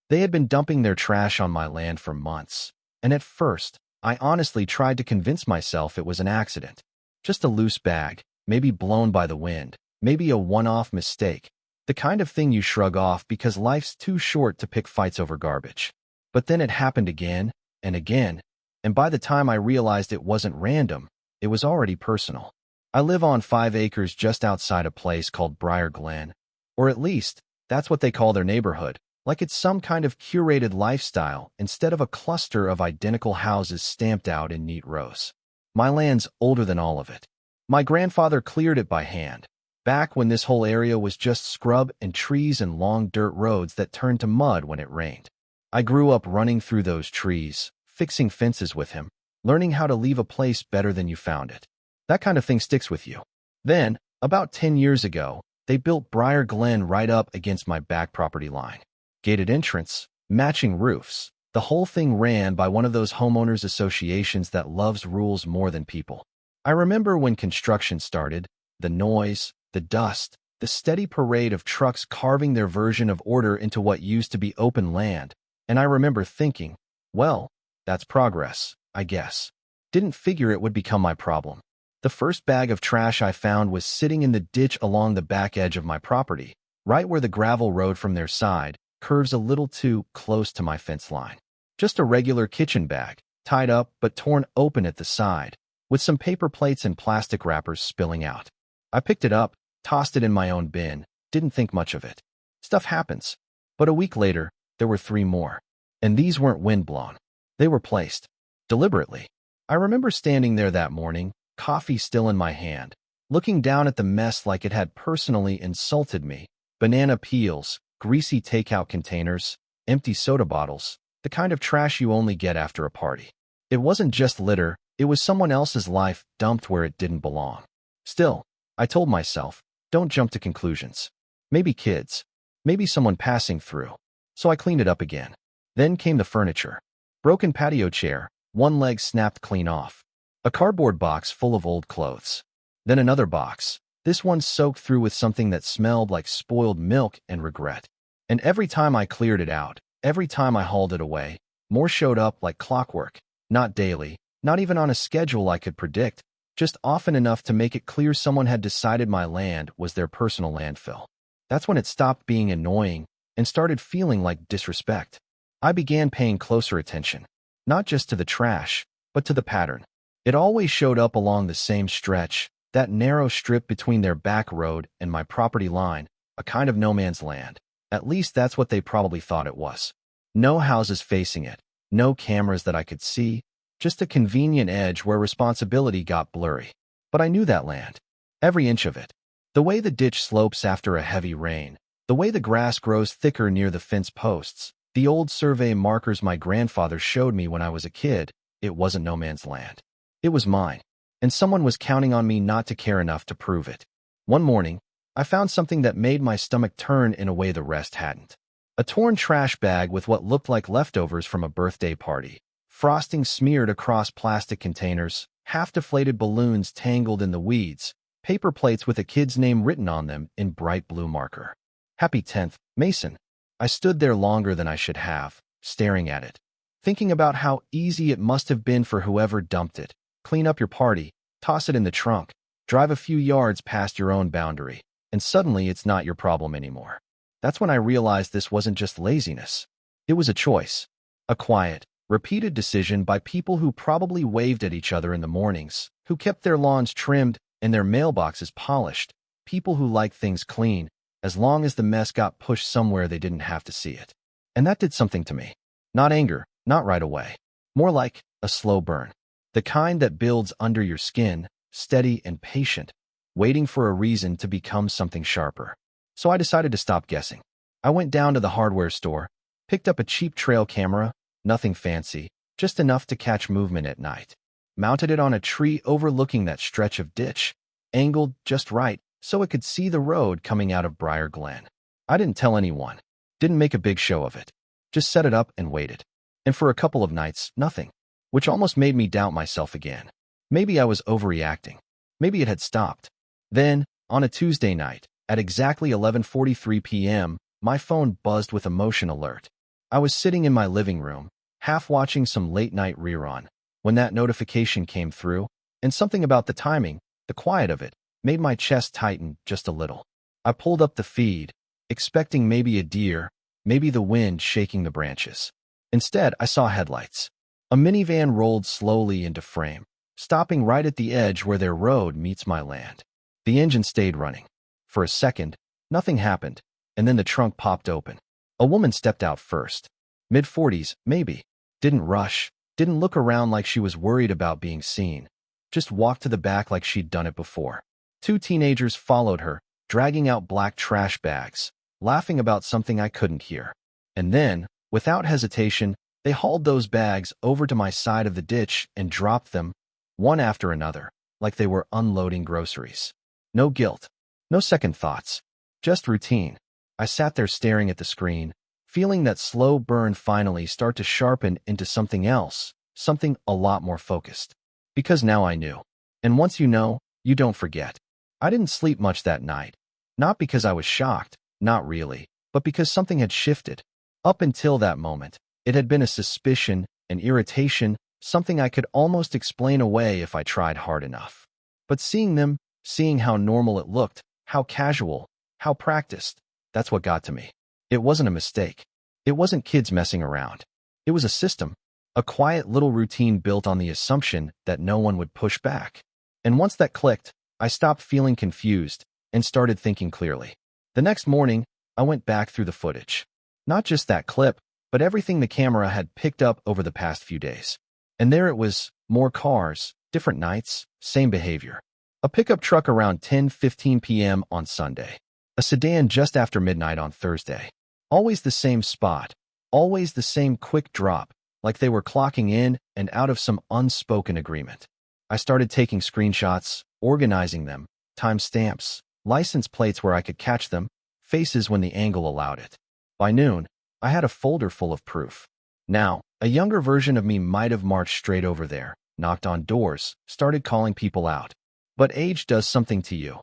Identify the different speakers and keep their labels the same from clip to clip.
Speaker 1: They had been dumping their trash on my land for months, and at first, I honestly tried to convince myself it was an accident. Just a loose bag, maybe blown by the wind, maybe a one-off mistake, the kind of thing you shrug off because life's too short to pick fights over garbage. But then it happened again and again, and by the time I realized it wasn't random, it was already personal. I live on 5 acres just outside a place called Briar Glen, or at least, that's what they call their neighborhood, like it's some kind of curated lifestyle instead of a cluster of identical houses stamped out in neat rows. My land's older than all of it. My grandfather cleared it by hand, back when this whole area was just scrub and trees and long dirt roads that turned to mud when it rained. I grew up running through those trees, fixing fences with him, learning how to leave a place better than you found it. That kind of thing sticks with you. Then, about 10 years ago, they built Briar Glen right up against my back property line. Gated entrance, matching roofs. The whole thing ran by one of those homeowners associations that loves rules more than people. I remember when construction started, the noise, the dust, the steady parade of trucks carving their version of order into what used to be open land, and I remember thinking, well, that's progress, I guess. Didn't figure it would become my problem. The first bag of trash I found was sitting in the ditch along the back edge of my property, right where the gravel road from their side curves a little too close to my fence line. Just a regular kitchen bag, tied up but torn open at the side, with some paper plates and plastic wrappers spilling out. I picked it up, tossed it in my own bin, didn't think much of it. Stuff happens. But a week later, there were 3 more. And these weren't windblown. They were placed. Deliberately. I remember standing there that morning, coffee still in my hand, looking down at the mess like it had personally insulted me. Banana peels, greasy takeout containers, empty soda bottles, the kind of trash you only get after a party. It wasn't just litter, it was someone else's life dumped where it didn't belong. Still, I told myself, don't jump to conclusions. Maybe kids. Maybe someone passing through. So I cleaned it up again. Then came the furniture. Broken patio chair, one leg snapped clean off. A cardboard box full of old clothes. Then another box, this one soaked through with something that smelled like spoiled milk and regret. And every time I cleared it out, every time I hauled it away, more showed up like clockwork. Not daily, not even on a schedule I could predict, just often enough to make it clear someone had decided my land was their personal landfill. That's when it stopped being annoying and started feeling like disrespect. I began paying closer attention, not just to the trash, but to the pattern. It always showed up along the same stretch, that narrow strip between their back road and my property line, a kind of no man's land. At least that's what they probably thought it was. No houses facing it, no cameras that I could see, just a convenient edge where responsibility got blurry. But I knew that land. Every inch of it. The way the ditch slopes after a heavy rain, the way the grass grows thicker near the fence posts, the old survey markers my grandfather showed me when I was a kid, it wasn't no man's land. It was mine, and someone was counting on me not to care enough to prove it. One morning, I found something that made my stomach turn in a way the rest hadn't. A torn trash bag with what looked like leftovers from a birthday party, frosting smeared across plastic containers, half-deflated balloons tangled in the weeds, paper plates with a kid's name written on them in bright blue marker. Happy 10th, Mason. I stood there longer than I should have, staring at it, thinking about how easy it must have been for whoever dumped it. Clean up your party, toss it in the trunk, drive a few yards past your own boundary, and suddenly it's not your problem anymore. That's when I realized this wasn't just laziness. It was a choice. A quiet, repeated decision by people who probably waved at each other in the mornings, who kept their lawns trimmed and their mailboxes polished, people who liked things clean, as long as the mess got pushed somewhere they didn't have to see it. And that did something to me. Not anger, not right away. More like a slow burn. The kind that builds under your skin, steady and patient, waiting for a reason to become something sharper. So I decided to stop guessing. I went down to the hardware store, picked up a cheap trail camera, nothing fancy, just enough to catch movement at night. Mounted it on a tree overlooking that stretch of ditch, angled just right so it could see the road coming out of Briar Glen. I didn't tell anyone, didn't make a big show of it, just set it up and waited. And for a couple of nights, nothing, which almost made me doubt myself again. Maybe I was overreacting. Maybe it had stopped. Then, on a Tuesday night, at exactly 11:43 p.m., my phone buzzed with a motion alert. I was sitting in my living room, half watching some late-night rerun, when that notification came through, and something about the timing, the quiet of it, made my chest tighten just a little. I pulled up the feed, expecting maybe a deer, maybe the wind shaking the branches. Instead, I saw headlights. A minivan rolled slowly into frame, stopping right at the edge where their road meets my land. The engine stayed running. For a second, nothing happened, and then the trunk popped open. A woman stepped out first. Mid-40s, maybe. Didn't rush, didn't look around like she was worried about being seen. Just walked to the back like she'd done it before. Two teenagers followed her, dragging out black trash bags, laughing about something I couldn't hear. And then, without hesitation, they hauled those bags over to my side of the ditch and dropped them, one after another, like they were unloading groceries. No guilt, no second thoughts, just routine. I sat there staring at the screen, feeling that slow burn finally start to sharpen into something else, something a lot more focused. Because now I knew. And once you know, you don't forget. I didn't sleep much that night. Not because I was shocked, not really, but because something had shifted. Up until that moment, it had been a suspicion, an irritation, something I could almost explain away if I tried hard enough. But seeing them, seeing how normal it looked, how casual, how practiced, that's what got to me. It wasn't a mistake. It wasn't kids messing around. It was a system, a quiet little routine built on the assumption that no one would push back. And once that clicked, I stopped feeling confused and started thinking clearly. The next morning, I went back through the footage. Not just that clip, but everything the camera had picked up over the past few days. And there it was, more cars, different nights, same behavior. A pickup truck around 10:15 p.m. on Sunday. A sedan just after midnight on Thursday. Always the same spot. Always the same quick drop, like they were clocking in and out of some unspoken agreement. I started taking screenshots, organizing them, timestamps, license plates where I could catch them, faces when the angle allowed it. By noon, I had a folder full of proof. Now, a younger version of me might have marched straight over there, knocked on doors, started calling people out. But age does something to you.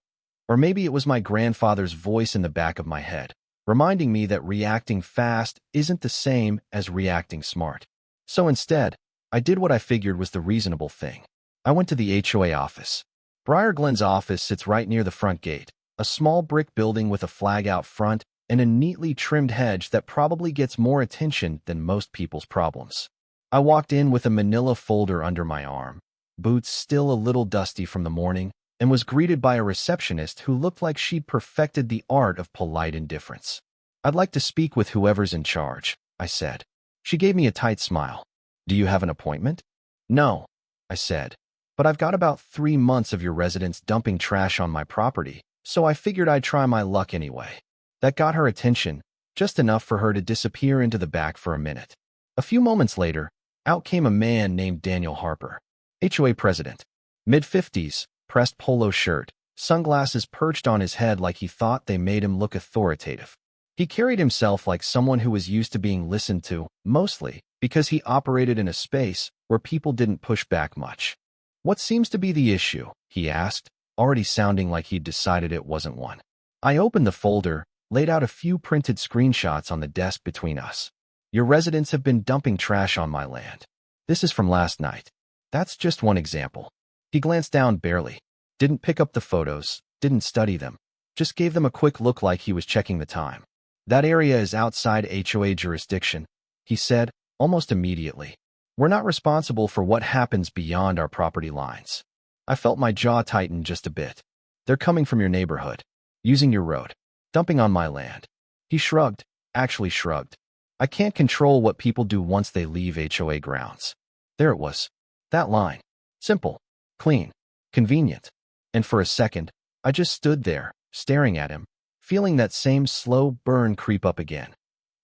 Speaker 1: Or maybe it was my grandfather's voice in the back of my head, reminding me that reacting fast isn't the same as reacting smart. So instead, I did what I figured was the reasonable thing. I went to the HOA office. Briar Glen's office sits right near the front gate, a small brick building with a flag out front and a neatly trimmed hedge that probably gets more attention than most people's problems. I walked in with a manila folder under my arm, boots still a little dusty from the morning, and was greeted by a receptionist who looked like she'd perfected the art of polite indifference. "I'd like to speak with whoever's in charge," I said. She gave me a tight smile. "Do you have an appointment?" "No," I said, "but I've got about 3 months of your residents dumping trash on my property, so I figured I'd try my luck anyway." That got her attention, just enough for her to disappear into the back for a minute. A few moments later, out came a man named Daniel Harper, HOA president, mid-50s, pressed polo shirt, sunglasses perched on his head like he thought they made him look authoritative. He carried himself like someone who was used to being listened to, mostly because he operated in a space where people didn't push back much. "What seems to be the issue?" he asked, already sounding like he'd decided it wasn't one. I opened the folder, laid out a few printed screenshots on the desk between us. "Your residents have been dumping trash on my land. This is from last night. That's just one example." He glanced down barely, didn't pick up the photos, didn't study them, just gave them a quick look like he was checking the time. "That area is outside HOA jurisdiction," he said, almost immediately. "We're not responsible for what happens beyond our property lines." I felt my jaw tighten just a bit. "They're coming from your neighborhood, using your road, dumping on my land." He shrugged, actually shrugged. "I can't control what people do once they leave HOA grounds." There it was. That line. Simple, clean, convenient. And for a second, I just stood there, staring at him, feeling that same slow burn creep up again.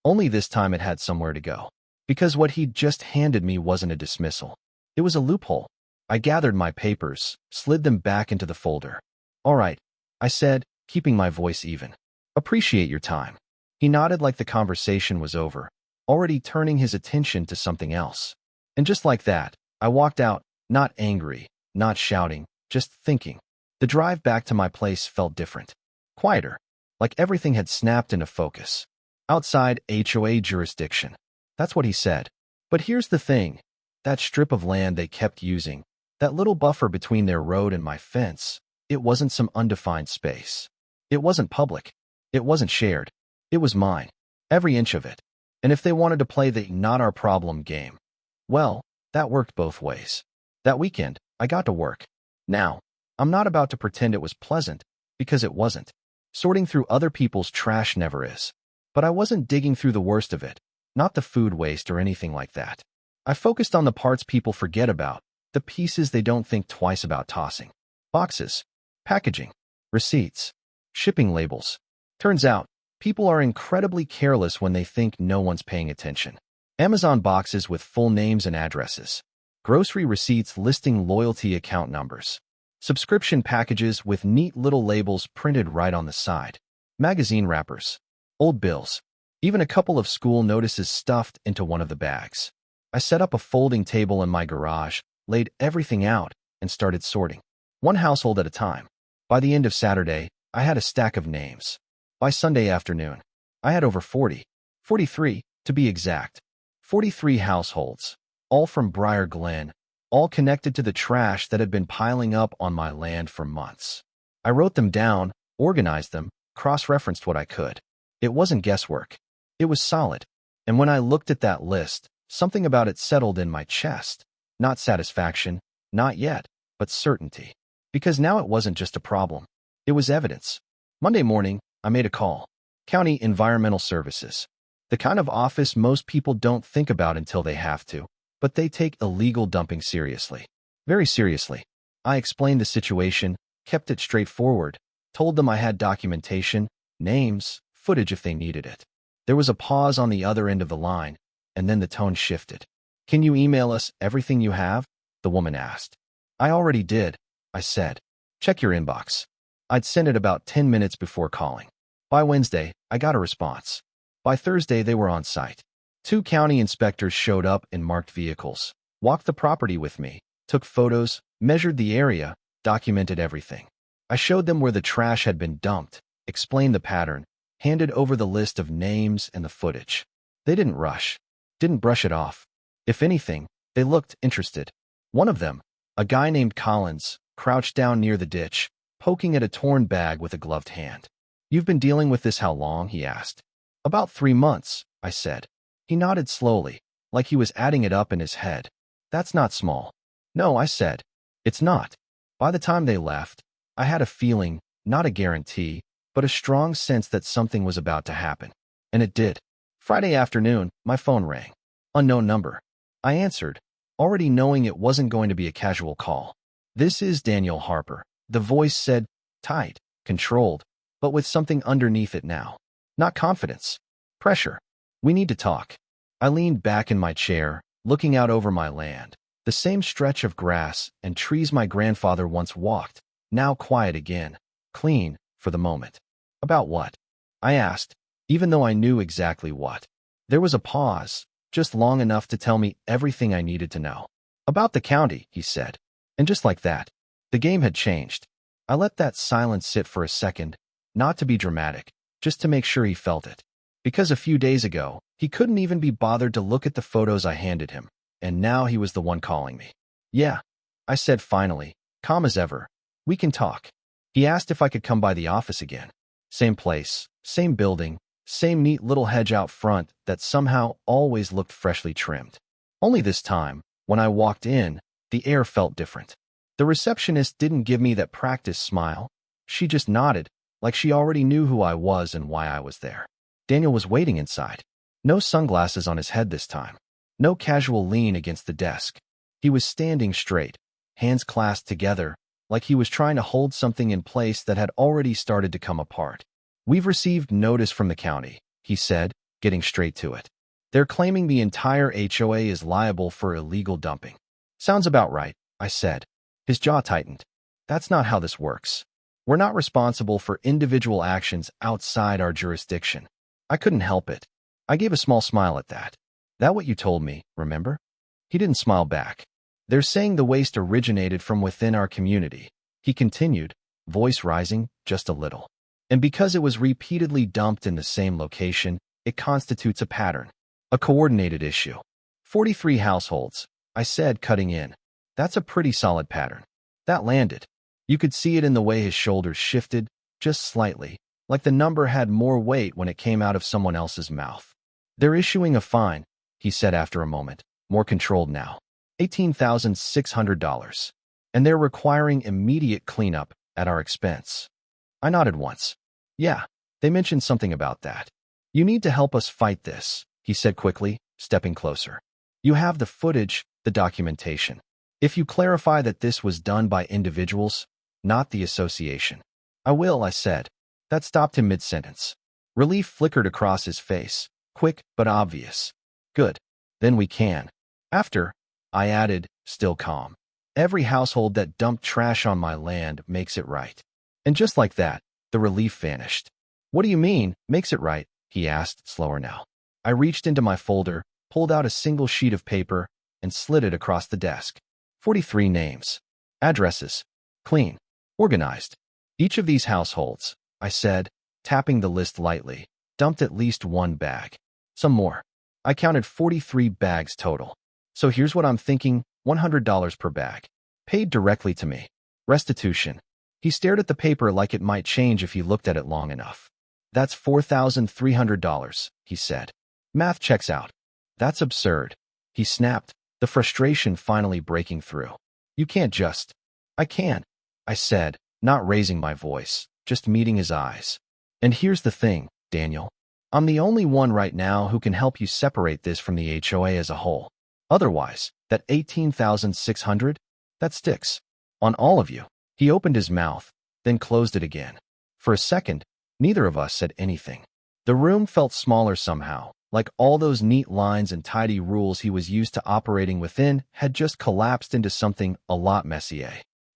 Speaker 1: Only this time it had somewhere to go. Because what he'd just handed me wasn't a dismissal. It was a loophole. I gathered my papers, slid them back into the folder. "All right," I said, keeping my voice even. "Appreciate your time." He nodded like the conversation was over, already turning his attention to something else. And just like that, I walked out, not angry, not shouting, just thinking. The drive back to my place felt different. Quieter, like everything had snapped into focus. Outside HOA jurisdiction. That's what he said. But here's the thing. That strip of land they kept using, that little buffer between their road and my fence, it wasn't some undefined space. It wasn't public. It wasn't shared. It was mine. Every inch of it. And if they wanted to play the not our problem game, well, that worked both ways. That weekend, I got to work. Now, I'm not about to pretend it was pleasant, because it wasn't. Sorting through other people's trash never is. But I wasn't digging through the worst of it, not the food waste or anything like that. I focused on the parts people forget about, the pieces they don't think twice about tossing. Boxes, packaging, receipts, shipping labels. Turns out, people are incredibly careless when they think no one's paying attention. Amazon boxes with full names and addresses. Grocery receipts listing loyalty account numbers. Subscription packages with neat little labels printed right on the side. Magazine wrappers. Old bills. Even a couple of school notices stuffed into one of the bags. I set up a folding table in my garage, laid everything out, and started sorting. One household at a time. By the end of Saturday, I had a stack of names. By Sunday afternoon, I had over 43, to be exact. 43 households, all from Briar Glen, all connected to the trash that had been piling up on my land for months. I wrote them down, organized them, cross-referenced what I could. It wasn't guesswork. It was solid. And when I looked at that list, something about it settled in my chest. Not satisfaction, not yet, but certainty. Because now it wasn't just a problem. It was evidence. Monday morning, I made a call. County Environmental Services. The kind of office most people don't think about until they have to, but they take illegal dumping seriously. Very seriously. I explained the situation, kept it straightforward, told them I had documentation, names, footage if they needed it. There was a pause on the other end of the line, and then the tone shifted. "Can you email us everything you have?" the woman asked. "I already did," I said. "Check your inbox." I'd sent it about 10 minutes before calling. By Wednesday, I got a response. By Thursday, they were on site. 2 county inspectors showed up in marked vehicles, walked the property with me, took photos, measured the area, documented everything. I showed them where the trash had been dumped, explained the pattern, handed over the list of names and the footage. They didn't rush, didn't brush it off. If anything, they looked interested. One of them, a guy named Collins, crouched down near the ditch, poking at a torn bag with a gloved hand. "You've been dealing with this how long?" he asked. "About 3 months," I said. He nodded slowly, like he was adding it up in his head. "That's not small." "No," I said. "It's not." By the time they left, I had a feeling, not a guarantee, but a strong sense that something was about to happen. And it did. Friday afternoon, my phone rang. Unknown number. I answered, already knowing it wasn't going to be a casual call. "This is Daniel Harper." The voice said, tight, controlled, but with something underneath it now. Not confidence. Pressure. "We need to talk." I leaned back in my chair, looking out over my land. The same stretch of grass and trees my grandfather once walked, now quiet again, clean, for the moment. "About what?" I asked, even though I knew exactly what. There was a pause, just long enough to tell me everything I needed to know. "About the county," he said. And just like that, the game had changed. I let that silence sit for a second, not to be dramatic, just to make sure he felt it. Because a few days ago, he couldn't even be bothered to look at the photos I handed him, and now he was the one calling me. "Yeah," I said finally, calm as ever. "We can talk." He asked if I could come by the office again. Same place, same building, same neat little hedge out front that somehow always looked freshly trimmed. Only this time, when I walked in, the air felt different. The receptionist didn't give me that practice smile. She just nodded, like she already knew who I was and why I was there. Daniel was waiting inside. No sunglasses on his head this time. No casual lean against the desk. He was standing straight, hands clasped together, like he was trying to hold something in place that had already started to come apart. "We've received notice from the county," he said, getting straight to it. "They're claiming the entire HOA is liable for illegal dumping." "Sounds about right," I said. His jaw tightened. "That's not how this works. We're not responsible for individual actions outside our jurisdiction." I couldn't help it. I gave a small smile at that. "That what you told me, remember?" He didn't smile back. "They're saying the waste originated from within our community," he continued, voice rising just a little. "And because it was repeatedly dumped in the same location, it constitutes a pattern. A coordinated issue. 43 households, I said, cutting in. That's a pretty solid pattern. That landed. You could see it in the way his shoulders shifted, just slightly, like the number had more weight when it came out of someone else's mouth. They're issuing a fine, he said after a moment, more controlled now. $18,600. And they're requiring immediate cleanup at our expense. I nodded once. Yeah, they mentioned something about that. You need to help us fight this, he said quickly, stepping closer. You have the footage, the documentation. If you clarify that this was done by individuals, not the association. I will, I said. That stopped him mid-sentence. Relief flickered across his face, quick but obvious. Good. Then we can. After, I added, still calm. Every household that dumped trash on my land makes it right. And just like that, the relief vanished. What do you mean, makes it right? He asked, slower now. I reached into my folder, pulled out a single sheet of paper, and slid it across the desk. 43 names. Addresses. Clean. Organized. Each of these households, I said, tapping the list lightly, dumped at least one bag. Some more. I counted 43 bags total. So here's what I'm thinking, $100 per bag. Paid directly to me. Restitution. He stared at the paper like it might change if he looked at it long enough. That's $4,300, he said. Math checks out. That's absurd. He snapped, the frustration finally breaking through. You can't just. I can, I said, not raising my voice, just meeting his eyes. And here's the thing, Daniel. I'm the only one right now who can help you separate this from the HOA as a whole. Otherwise, that $18,600, that sticks. On all of you. He opened his mouth, then closed it again. For a second, neither of us said anything. The room felt smaller somehow, like all those neat lines and tidy rules he was used to operating within had just collapsed into something a lot messier.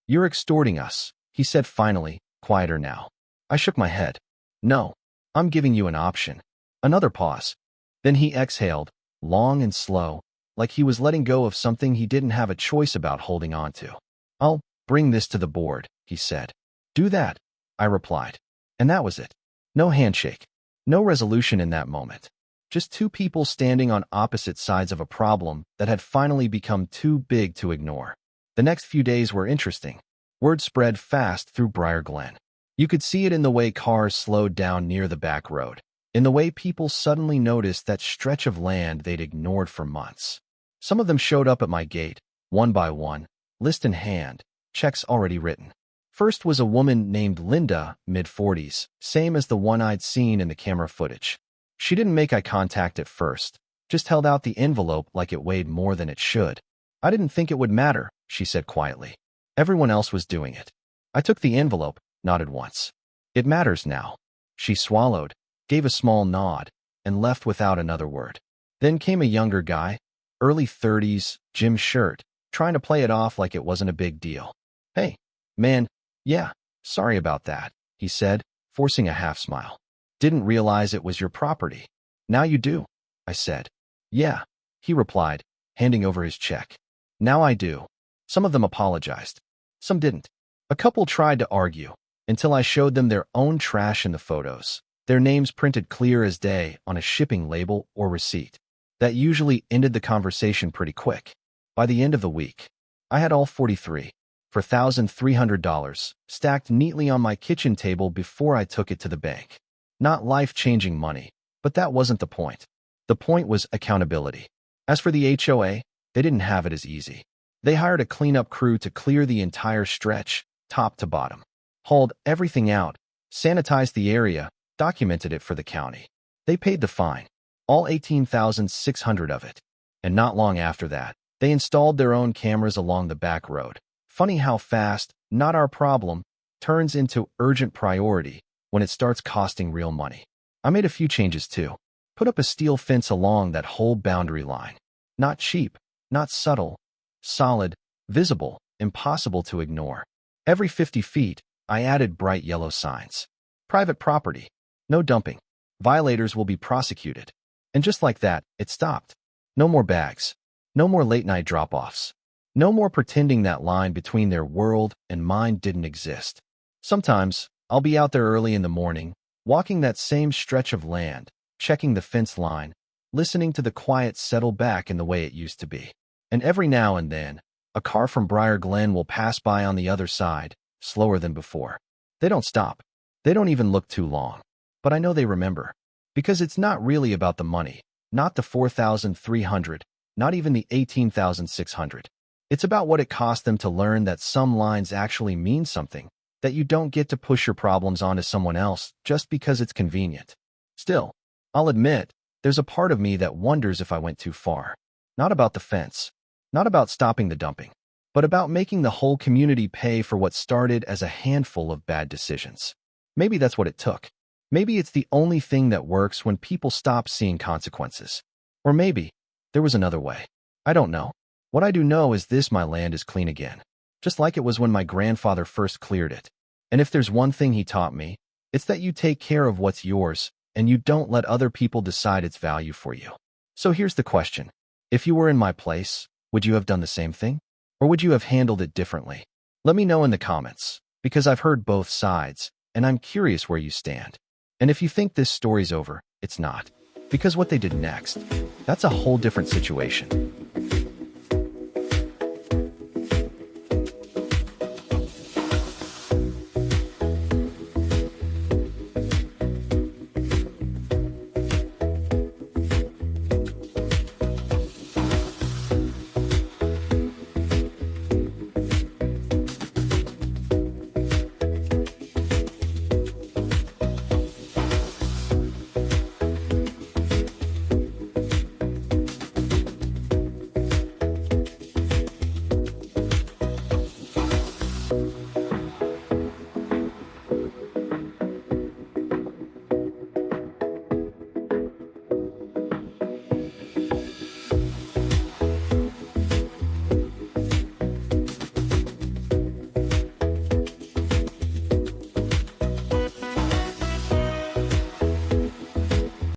Speaker 1: You're extorting us, he said finally, quieter now. I shook my head. No, I'm giving you an option. Another pause. Then he exhaled, long and slow, like he was letting go of something he didn't have a choice about holding on to. I'll bring this to the board, he said. Do that, I replied. And that was it. No handshake. No resolution in that moment. Just two people standing on opposite sides of a problem that had finally become too big to ignore. The next few days were interesting. Word spread fast through Briar Glen. You could see it in the way cars slowed down near the back road, in the way people suddenly noticed that stretch of land they'd ignored for months. Some of them showed up at my gate, one by one, list in hand, checks already written. First was a woman named Linda, mid-40s, same as the one I'd seen in the camera footage. She didn't make eye contact at first, just held out the envelope like it weighed more than it should. I didn't think it would matter, she said quietly. Everyone else was doing it. I took the envelope, nodded once. It matters now. She swallowed, gave a small nod, and left without another word. Then came a younger guy, early 30s, gym shirt, trying to play it off like it wasn't a big deal. Hey, man, yeah, sorry about that, he said, forcing a half smile. Didn't realize it was your property. Now you do, I said. Yeah, he replied, handing over his check. Now I do. Some of them apologized. Some didn't. A couple tried to argue, until I showed them their own trash in the photos, their names printed clear as day on a shipping label or receipt. That usually ended the conversation pretty quick. By the end of the week, I had all 43, for $1,300, stacked neatly on my kitchen table before I took it to the bank. Not life-changing money, but that wasn't the point. The point was accountability. As for the HOA, they didn't have it as easy. They hired a cleanup crew to clear the entire stretch, top to bottom. Hauled everything out, sanitized the area, documented it for the county. They paid the fine, all $18,600 of it. And not long after that, they installed their own cameras along the back road. Funny how fast, not our problem, turns into urgent priority when it starts costing real money. I made a few changes too. Put up a steel fence along that whole boundary line. Not cheap, not subtle, solid, visible, impossible to ignore. Every 50 feet, I added bright yellow signs. Private property. No dumping. Violators will be prosecuted. And just like that, it stopped. No more bags. No more late-night drop-offs. No more pretending that line between their world and mine didn't exist. Sometimes, I'll be out there early in the morning, walking that same stretch of land, checking the fence line, listening to the quiet settle back in the way it used to be. And every now and then, a car from Briar Glen will pass by on the other side, slower than before. They don't stop. They don't even look too long. But I know they remember. Because it's not really about the money, not the 4,300, not even the 18,600. It's about what it cost them to learn that some lines actually mean something, that you don't get to push your problems onto someone else just because it's convenient. Still, I'll admit, there's a part of me that wonders if I went too far. Not about the fence, not about stopping the dumping, but about making the whole community pay for what started as a handful of bad decisions. Maybe that's what it took. Maybe it's the only thing that works when people stop seeing consequences. Or maybe there was another way. I don't know. What I do know is this: my land is clean again, just like it was when my grandfather first cleared it. And if there's one thing he taught me, it's that you take care of what's yours and you don't let other people decide its value for you. So here's the question. If you were in my place, would you have done the same thing? Or would you have handled it differently? Let me know in the comments, because I've heard both sides, and I'm curious where you stand. And if you think this story's over, it's not. Because what they did next, that's a whole different situation.